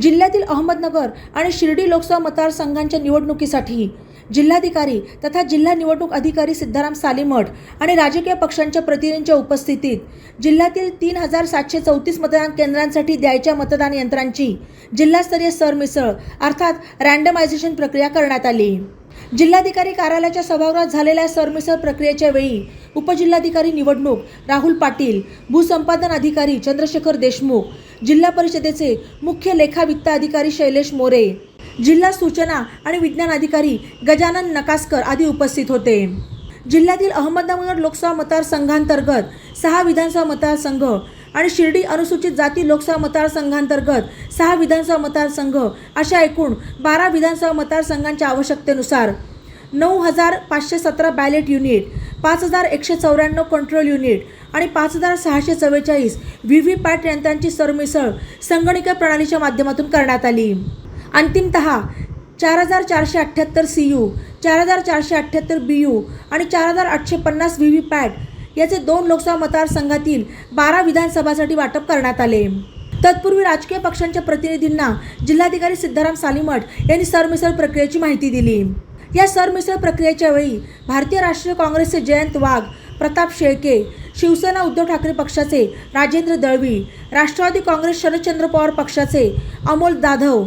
जिल्ह्यातील अहमदनगर आणि शिर्डी लोकसभा मतदारसंघांच्या निवडणुकीसाठी जिल्हाधिकारी तथा जिल्हा निवडणूक अधिकारी सिद्धाराम सालीमठ आणि राजकीय पक्षांच्या प्रतिनिधींच्या उपस्थितीत जिल्ह्यातील 3734 मतदान केंद्रांसाठी द्यायच्या मतदान यंत्रांची जिल्हास्तरीय सरमिसळ अर्थात रँडमायझेशन प्रक्रिया करण्यात आली। जिल्हाधिकारी कार्यालयाच्या सभागृहात झालेल्या सरमिसळ प्रक्रियेच्या वेळी उपजिल्हाधिकारी निवडणूक राहुल पाटील, भूसंपादन अधिकारी चंद्रशेखर देशमुख, जिल्हा परिषदेचे मुख्य लेखा वित्त अधिकारी शैलेश मोरे, जिल्हा सूचना आणि विज्ञान अधिकारी गजानन नकासकर आदी उपस्थित होते। जिल्ह्यातील अहमदनगर लोकसभा मतदारसंघांतर्गत 6 विधानसभा मतदारसंघ आणि शिर्डी अनुसूचित जाती लोकसभा मतदारसंघांतर्गत 6 विधानसभा मतदारसंघ अशा एकूण 12 विधानसभा मतदारसंघांच्या आवश्यकतेनुसार 9517 बॅलेट युनिट, 5194 कंट्रोल युनिट आणि 5644 व्हीव्हीपॅट यंत्रांची सरमिसळ संगणकीय प्रणालीच्या माध्यमातून करण्यात आली। अंतिमतः 4478 CU, 4478 BU आणि 4850 व्हीव्हीपॅट याचे 2 लोकसभा मतदारसंघातील 12 विधानसभासाठी वाटप करण्यात आले। तत्पूर्वी राजकीय पक्षांच्या प्रतिनिधींना जिल्हाधिकारी सिद्धाराम सालीमठ यांनी सरमिसळ प्रक्रियेची माहिती दिली। या सरमिसळ प्रक्रियेच्या वेळी भारतीय राष्ट्रीय काँग्रेसचे जयंत वाघ, प्रताप शेळके, शिवसेना उद्धव ठाकरे पक्षाचे राजेंद्र दळवी, राष्ट्रवादी काँग्रेस शरदचंद्र पवार पक्षाचे अमोल जाधव,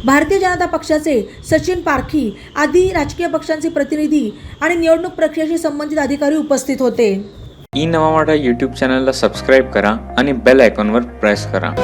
भारतीय जनता पक्षाचे सचिन पारखी आदी राजकीय पक्षांचे प्रतिनिधी आणि निवडणूक प्रक्रियेशी संबंधित अधिकारी उपस्थित होते। ई नवा मराठा यूट्यूब चॅनलला सबस्क्राईब करा आणि बेल आयकॉनवर प्रेस करा।